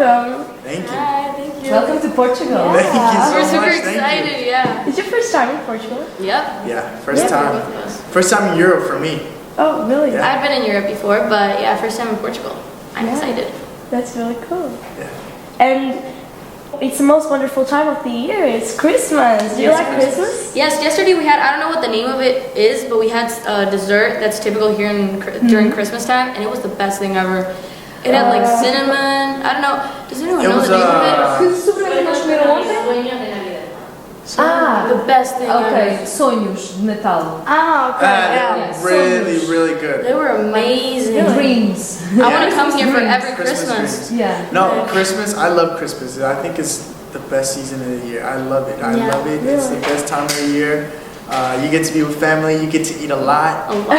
welcome. Thank you. Hi, thank you. Welcome to Portugal. Yeah. Thank you so We're super much. Thank excited, you. yeah. It's your first time in Portugal? Yep. Yeah, first Yeah, time. both of us. First time in Europe for me. Oh, really? Yeah. I've been in Europe before, but yeah, first time in Portugal. I'm Yeah. excited. That's really cool. Yeah. And it's the most wonderful time of the year. It's Christmas. Do you like Christmas? Yes, yesterday we had, I don't know what the name of it is, but we had dessert that's typical here during Christmas time, and it was the best thing ever. It had like cinnamon, I don't know, does anyone know the name of it? The best thing ever. Sonhos de Natal. Ah, okay. Yeah. Yeah. Really, really good. They were amazing. Dreams. I want to come here for every Christmas Christmas. dreams. Yeah. No, Christmas, I love Christmas. I think it's the best season of the year. I love it. I love it. It's the best time of the year. You get to be with family. You get to eat a lot. A lot.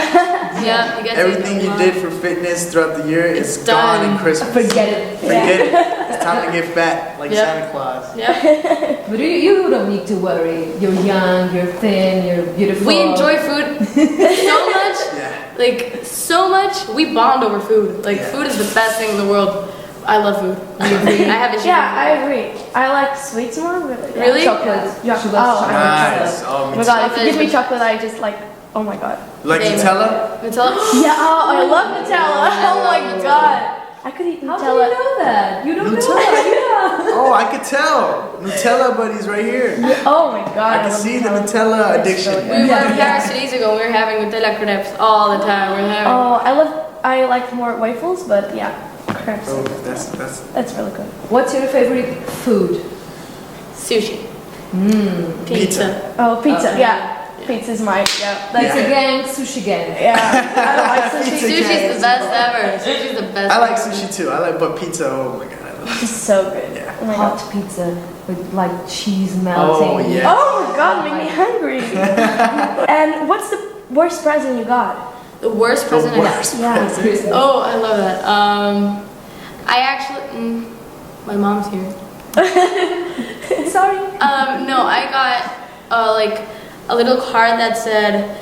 Yeah, you get to Everything eat a you lot. did for fitness throughout the year is It's gone done. in Christmas. Forget it. Forget it. It's time to get fat like Yep. Santa Claus. Yep. But you don't need to worry. You're young, you're thin, you're beautiful. We enjoy food so much. Yeah. Like, so much. We bond over food. Like, Yeah. food is the best thing in the world. I love food. I have issues. Yeah, I agree. I like sweets more. But yeah. Really? chocolate. Yeah. She Oh, loves I chocolate. love Nice. chocolate. Oh, Oh me my too. god, if you give me chocolate, I just like, oh my god. Like Same. Nutella? Nutella? Yeah, oh, I love Nutella. Oh my Nutella. god. I could eat How do Nutella. you know that? You don't Nutella. know. Yeah. Oh, I could tell. Nutella buddies right here. Oh my god. I can love see the Nutella. Nutella addiction. We were in Paris 2 days ago. We were having Nutella crepes all the time. We're having Oh, I like more waffles, but yeah, crepes. Oh, That's really good. What's your favorite food? sushi, Pizza. Oh, pizza. Okay. Yeah. Pizza's my, yeah. Pizza Yeah. gang, sushi gang. Yeah. I don't like sushi. Pizza. Sushi's the best ever. Sushi's the best. I like ever. sushi too. But pizza, oh my god, I love it. It's so good. Yeah. Oh my god. Hot pizza with like cheese melting. Oh, yeah. Oh my god, make me hungry. And what's the worst present you got? The worst The present I got. worst. Yeah. Oh, I love that. I actually, my mom's here. Sorry. No, I got like a little card that said,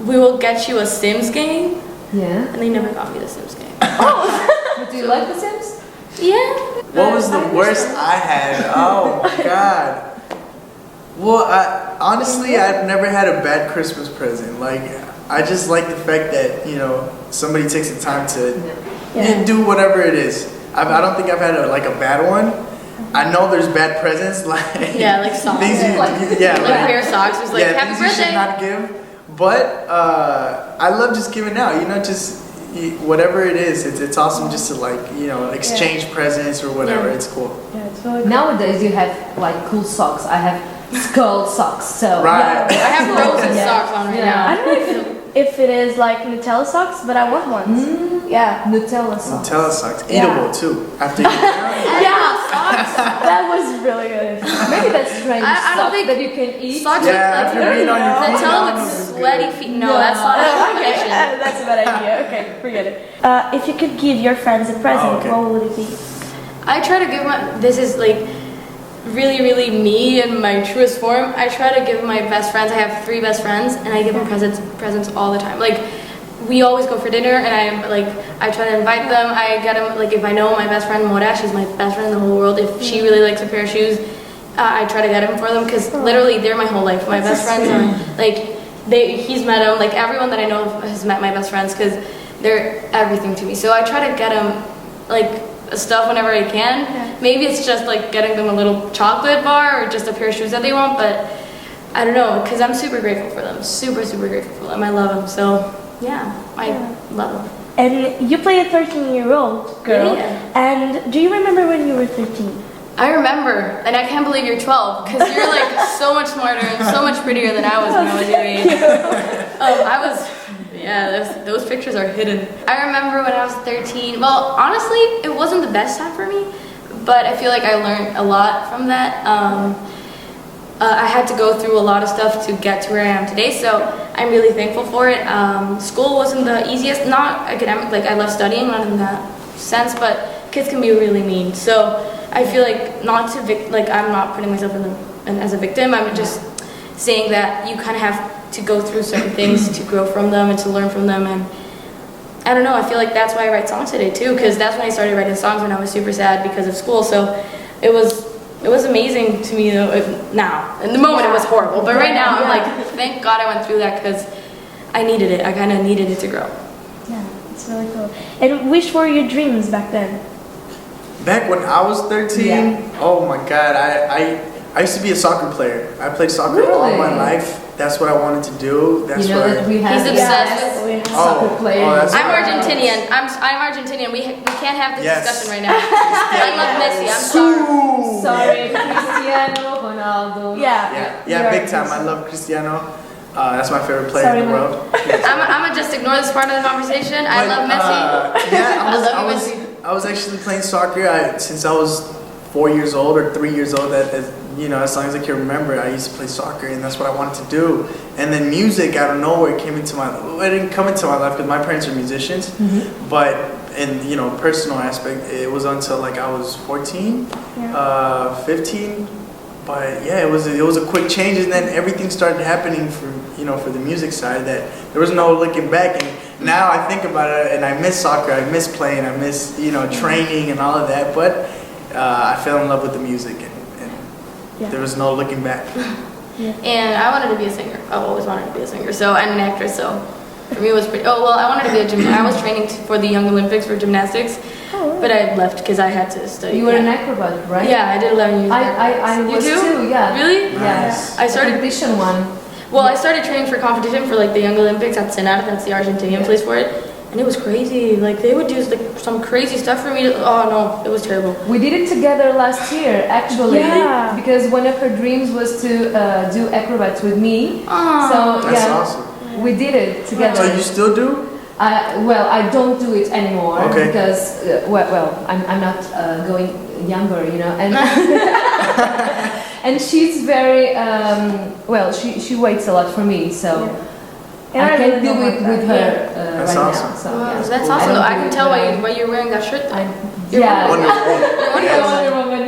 "We will get you a Sims game," Yeah. and they never got me the Sims game. But do you like The Sims? Yeah. What was the worst I had? Oh my god. Well, honestly, I've never had a bad Christmas present. Like, I just like the fact that, you know, somebody takes the time to do whatever it is. I don't think I've had a bad one. I know there's bad presents, like Yeah, like socks. things you, Like- yeah, Like a pair of socks was like, yeah, "Happy things you should birthday." not give. But I love just giving out. You know, just whatever it is. It's awesome just to exchange presents or whatever. Yeah. It's cool. Yeah, it's really good. Nowadays you have like cool socks. I have skull socks. So Right. I have roses Yeah. socks on right Yeah. I don't know if it is like Nutella socks, but I want ones. Yeah. Nutella socks. Nutella sucks. Eatable too. After you Yeah. That was really good. Maybe that's strange I don't stuff think that you can eat. Socks Yeah, with after being on your feet. Nutella on with is sweaty good. feet. No, that's not a Okay, combination. that's a bad idea. Okay, forget it. If you could give your friends a present, Oh, okay. what would it be? I try to give this is like really, really me in my truest form. I try to give my best friends, I have 3 best friends, and I give them presents all the time. Like, we always go for dinner, and I try to invite them. I get them, like, if I know my best friend Mora, she's my best friend in the whole world. If she really likes a pair of shoes, I try to get them for them, because literally they're my whole life. My best friends are, like, he's met them, like, everyone that I know has met my best friends, because they're everything to me. So I try to get them, like, stuff whenever I can. Maybe it's just like getting them a little chocolate bar or just a pair of shoes that they want, but I don't know, because I'm super grateful for them. Super, super grateful for them. I love them. So yeah, I love them. And you play a 13-year-old girl. Yeah. And do you remember when you were 13? I remember, and I can't believe you're 12, because you're like so much smarter and so much prettier than I was when I was your age. I was, those pictures are hidden. I remember when I was 13, well, honestly, it wasn't the best time for me, but I feel like I learned a lot from that. I had to go through a lot of stuff to get to where I am today, so I'm really thankful for it. School wasn't the easiest, not academic, like I love studying, not in that sense, but kids can be really mean. So I feel like I'm not putting myself as a victim. I'm just saying that you kind of have to go through certain things to grow from them and to learn from them. And I don't know, I feel like that's why I write songs today too, because that's when I started writing songs when I was super sad because of school. So it was amazing to me though. Now, in the moment it was horrible, but right now I'm like, thank God I went through that because I needed it. I kind of needed it to grow. Yeah, it's really cool. And which were your dreams back then? Back when I was 13, oh my God, I used to be a soccer player. I played soccer all my life. That's what I wanted to do. That's you know that we have He's obsessed with soccer players. I'm Argentinian. I'm Argentinian. We can't have this discussion right now. I love Messi. I'm sorry. Sorry, Cristiano Ronaldo. Yeah, big time. I love Cristiano. That's my favorite player in the world. I'm gonna just ignore this part of the conversation. I love Messi. I was actually playing soccer since I was 4 years old or 3 years old. As long as I can remember, I used to play soccer, and that's what I wanted to do. And then music, out of nowhere, came into my. It didn't come into my life because my parents are musicians, but in personal aspect, it was until like I was 14, 15. But yeah, it was a quick change, and then everything started happening for the music side that there was no looking back. And now I think about it, and I miss soccer, I miss playing, I miss training and all of that. But I fell in love with the music, and there was no looking back. And I wanted to be a singer. I've always wanted to be a singer. And an actress. So for me, it was pretty. I wanted to be I was training for the Young Olympics for gymnastics. But I left because I had to study. You were an acrobat, right? Yeah, I did 11 years. I was too. Yeah. Really? Yes. I started competition one. Well, I started training for competition for like the Young Olympics at Senar. That's the Argentinian place for it, and it was crazy. Like they would do like some crazy stuff for me. Oh no, it was terrible. We did it together last year, actually. Yeah. Because one of her dreams was to do acrobats with me. Aww. So That's awesome. we did it together. So you still do? I don't do it anymore because I'm not going younger, and and she's very she waits a lot for me, so I can't do it with her right now. So that's awesome. Though. I can tell why you're wearing that shirt. Wonder Woman,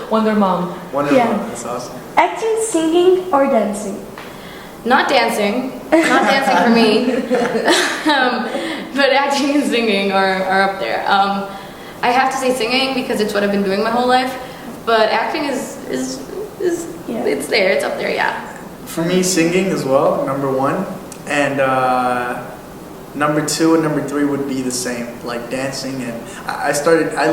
Wonder Mom. Wonder Mom. That's awesome. Acting, singing, or dancing? Not dancing for me, but acting and singing are up there. I have to say singing because it's what I've been doing my whole life, but acting is it's there, it's up there, yeah. For me, singing as well, number one, and number two and number three would be the same, like dancing. And I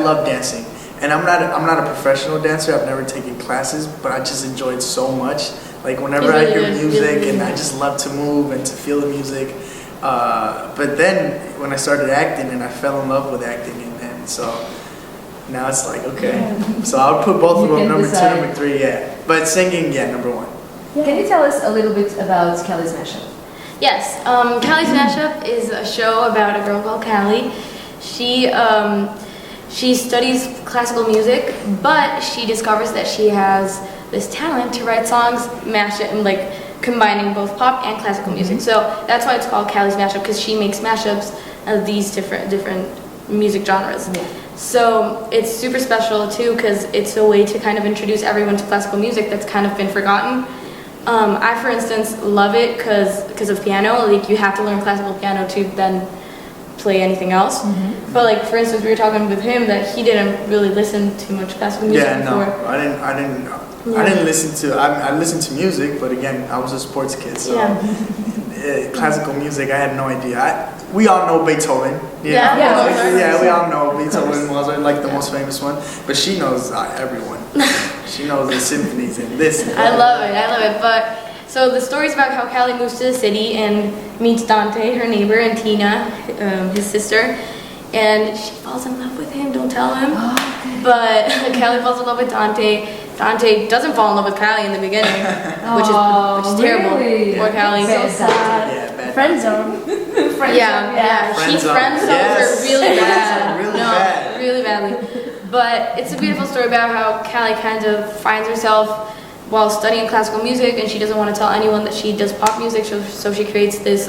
love dancing, and I'm not a professional dancer. I've never taken classes, but I just enjoy it so much. Like whenever I hear music, and I just love to move and to feel the music. But then when I started acting, and I fell in love with acting, and so now it's like so I'll put both of them number 2, number 3, But singing, number 1. Can you tell us a little bit about Kally'S Mashup? Yes, Kally'S Mashup is a show about a girl called Kally. She studies classical music, but she discovers that she has this talent to write songs, mash it, and like combining both pop and classical music. So that's why it's called Kally'S Mashup, because she makes mashups of these different music genres. Yeah. So it's super special too, because it's a way to kind of introduce everyone to classical music that's kind of been forgotten. I, for instance, love it because of piano. Like you have to learn classical piano to then play anything else. But like for instance, we were talking with him that he didn't really listen to much classical music before. No, I didn't listen to. I listened to music, but again, I was a sports kid, so classical music, I had no idea. We all know Beethoven. We all know Beethoven, Mozart, like the most famous one. But she knows everyone. She knows the symphonies and this. And I love it. But so the story's about how Kally moves to the city and meets Dante, her neighbor, and Tina, his sister. And she falls in love with him, don't tell him. But Kally falls in love with Dante. Dante doesn't fall in love with Kally in the beginning, which is terrible. Really? Poor Kally. So sad. Friend zone. He friend zones her really bad. Really badly. But it's a beautiful story about how Kally kind of finds herself while studying classical music, and she doesn't want to tell anyone that she does pop music, so she creates this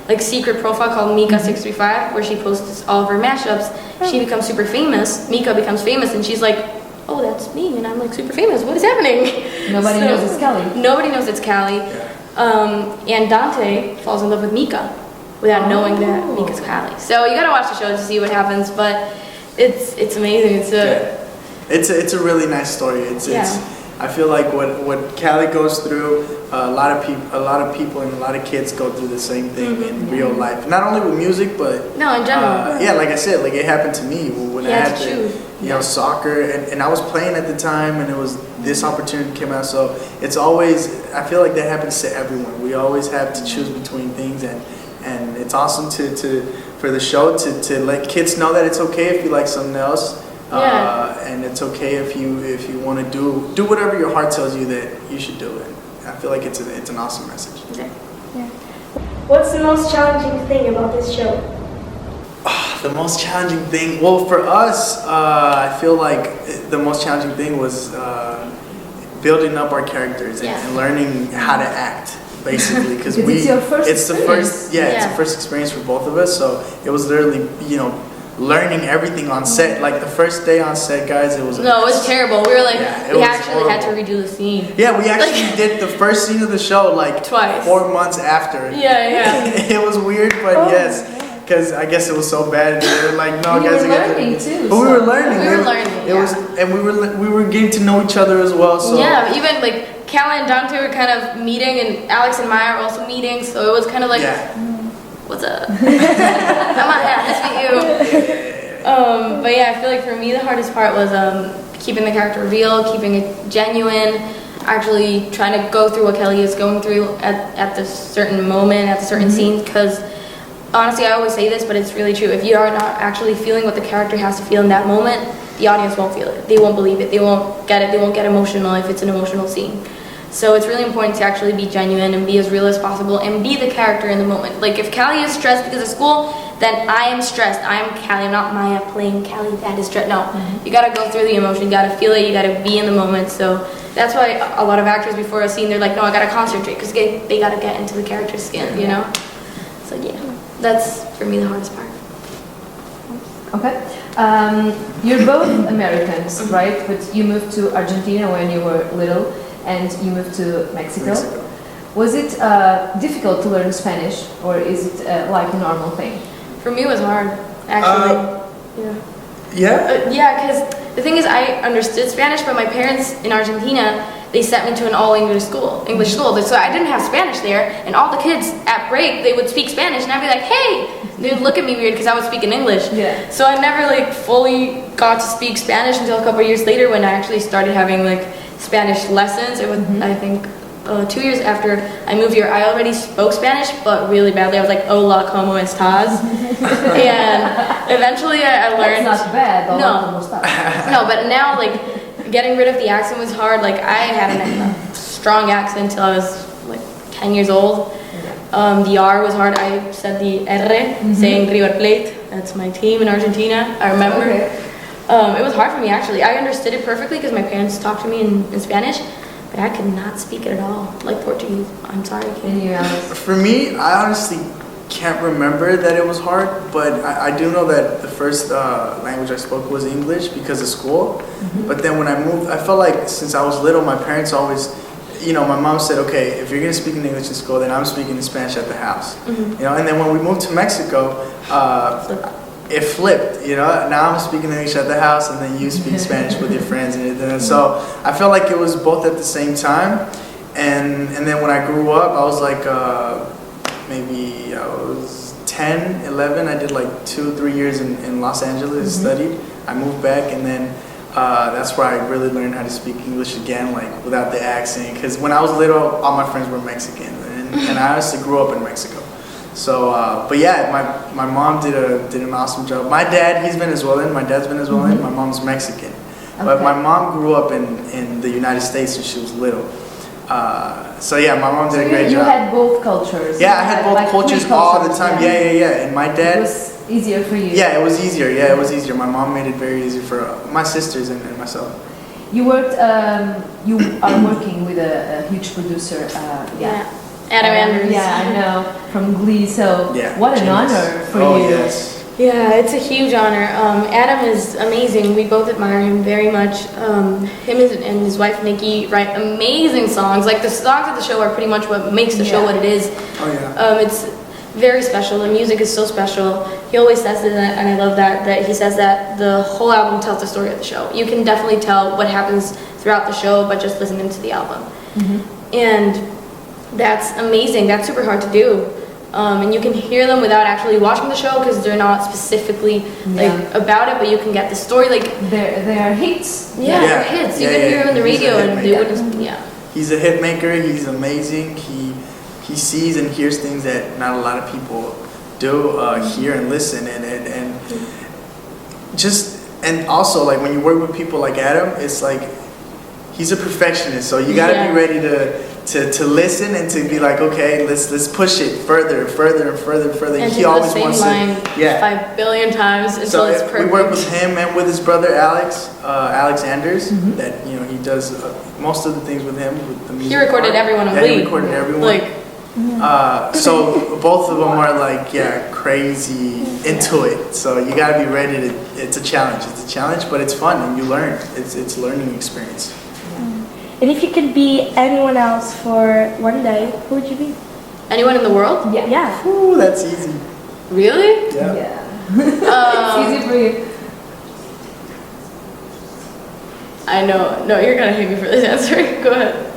like secret profile called Mika635, where she posts all of her mashups. She becomes super famous. Mika becomes famous, and she's like, oh, that's me, and I'm like super famous. What is happening? Nobody knows it's Kally. Nobody knows it's Kally. And Dante falls in love with Mika. without knowing that Mika's Callie. So you gotta watch the show to see what happens, but it's amazing. It's a really nice story. I feel like what Callie goes through, a lot of people and a lot of kids go through the same thing in real life. Not only with music, but in general. yeah, like I said, like it happened to me when I had soccer, and I was playing at the time, and it was this opportunity came out. So it's always, I feel like that happens to everyone. We always have to choose between things, and it's awesome for the show to let kids know that it's okay if you like something else. And it's okay if you want to do whatever your heart tells you that you should do it. I feel like it's an awesome message. Yeah. What's the most challenging thing about this show? The most challenging thing, well, for us, I feel like the most challenging thing was building up our characters and learning how to act, basically, because it's the first experience for both of us. So it was literally, learning everything on set. Like the first day on set, guys, it was terrible. We were like, we actually had to redo the scene. Yeah, we actually did the first scene of the show like twice, 4 months after. Yeah. It was weird, but yes, because I guess it was so bad. And they were like, no, guys, we were learning too. But we were learning. It was, and we were getting to know each other as well. So yeah, even like Callie and Dante were kind of meeting, and Alex and Maya were also meeting. So it was kind of like. What's up? Come on, nice to meet you. But yeah, I feel like for me the hardest part was keeping the character real, keeping it genuine, actually trying to go through what Kelly is going through at this certain moment, at the certain scene, because honestly, I always say this, but it's really true. If you are not actually feeling what the character has to feel in that moment, the audience won't feel it. They won't believe it. They won't get it. They won't get emotional if it's an emotional scene. So it's really important to actually be genuine and be as real as possible and be the character in the moment. Like if Callie is stressed because of school, then I am stressed. I am Callie, not Maya playing Callie that is stressed. No, you gotta go through the emotion, you gotta feel it, you gotta be in the moment. So that's why a lot of actors before a scene, they're like, no, I gotta concentrate because they gotta get into the character's skin, So yeah, that's for me the hardest part. Okay. You're both Americans, right? But you moved to Argentina when you were little. And you moved to Mexico. Was it difficult to learn Spanish, or is it like a normal thing? For me, it was hard, actually. Because the thing is, I understood Spanish, but my parents in Argentina, they sent me to an all-English school. So I didn't have Spanish there, and all the kids at break, they would speak Spanish, and I'd be like, hey! They would look at me weird because I would speak in English. Yeah. So I never fully got to speak Spanish until a couple of years later when I actually started having Spanish lessons. It was, I think, 2 years after I moved here. I already spoke Spanish, but really badly. I was like, hola, ¿cómo estás? And eventually I learned. That's not bad, but no, but now, getting rid of the accent was hard. I had a strong accent until I was, 10 years old. The R was hard. I said the R, saying River Plate. That's my team in Argentina. I remember. Okay. It was hard for me, actually. I understood it perfectly because my parents talked to me in Spanish, but I could not speak it at all, like Portuguese. I'm sorry. And you, Alice? For me, I honestly can't remember that it was hard, but I do know that the first language I spoke was English because of school. But then when I moved, I felt like since I was little, my parents always, my mom said, okay, if you're going to speak in English in school, then I'm speaking in Spanish at the house. And then when we moved to Mexico, it flipped, now I'm speaking English at the house and then you speak Spanish with your friends and so I felt like it was both at the same time, and then when I grew up, I was maybe I was 10, 11, I did 2-3 years in Los Angeles, studied, I moved back, and then that's where I really learned how to speak English again, without the accent, because when I was little, all my friends were Mexican, and I honestly grew up in Mexico. So, but yeah, my mom did an awesome job. My dad, he's Venezuelan. My dad's Venezuelan. My mom's Mexican. Okay. But my mom grew up in the United States since she was little. So yeah, my mom did a great job. You had both cultures. Yeah, I had both cultures all the time. Yeah. And my dad. It was easier for you. Yeah, it was easier. Yeah, it was easier. My mom made it very easy for my sisters and myself. You worked. You are working with a huge producer. Adam Andrews. Yeah, I know, from Glee, so what an honor for you. Yes. Yeah, it's a huge honor. Adam is amazing. We both admire him very much. Him and his wife Nikki write amazing songs. The songs of the show are pretty much what makes the show what it is. Oh yeah. very special. The music is so special. He always says it, and I love that he says that the whole album tells the story of the show. You can definitely tell what happens throughout the show by just listening to the album. And that's amazing. That's super hard to do. And you can hear them without actually watching the show because they're not specifically like about it, but you can get the story. Like they are hits. Yeah, they're hits. You can hear them on the radio, and they wouldn't. Yeah. He's a hit maker. He's amazing. He sees and hears things that not a lot of people do hear and listen, and also like when you work with people like Adam, it's like he's a perfectionist. So you got to be ready to listen and to be like, okay, let's push it further. And he always wants to 5 billion times until it's perfect. We work with him and with his brother Alex Anders. That he does most of the things with him with the music. He recorded everyone on He recorded everyone. So both of them are like crazy into it. So you gotta be ready to. It's a challenge. But it's fun and you learn. It's a learning experience. And if you could be anyone else for one day, who would you be? Anyone in the world? Yeah. Ooh, that's easy. Really? Yeah. It's easy for you. I know. No, you're gonna hate me for this answer. Go ahead. I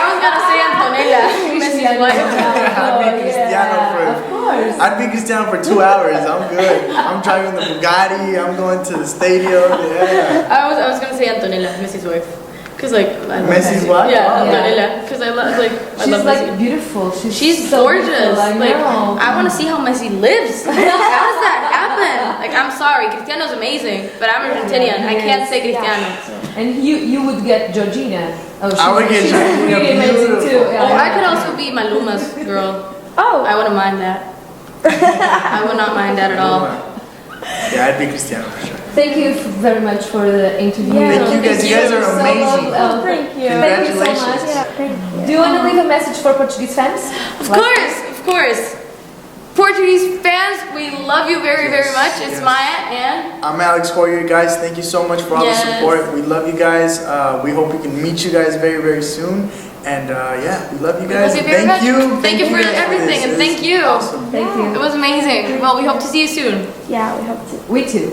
was gonna say Antonella, Messi's wife. I'd be Cristiano Of course. I'd be Cristiano for 2 hours. I'm good. I'm driving the Bugatti. I'm going to the stadium. Yeah. I was gonna say Antonella, Messi's wife, cause like I love Messi's Messi. wife? Yeah, Oh. Antonella, cause I love I She's love like Messi. beautiful. She's so gorgeous. beautiful, I Like know. I want to see how Messi lives. How does that happen? Like I'm sorry, Cristiano's amazing, but I'm Argentinian. I can't say Cristiano. And you would get Georgina. Oh, I would get she's Georgina, really amazing beautiful. too. Yeah, Oh, I could also be Maluma's girl. Oh. I wouldn't mind that. I would not mind that at all. Yeah, I'd be Cristiano for sure. Thank you very much for the interview. Yeah. Thank you guys. You guys are so amazing. Thank you. Thank you so much. Congratulations. Yeah, thank you. Do you want to leave a message for Portuguese fans? Of course. Portuguese fans, we love you very, very much. It's Maya and I'm Alex Hoyer, guys. Thank you so much for all the support. We love you guys. We hope we can meet you guys very, very soon. And we love you guys. Thank you. Thank you for guys everything, this. and thank you. Awesome. Thank you. It was amazing. Well, we hope to see you soon. Yeah, we hope to. We too.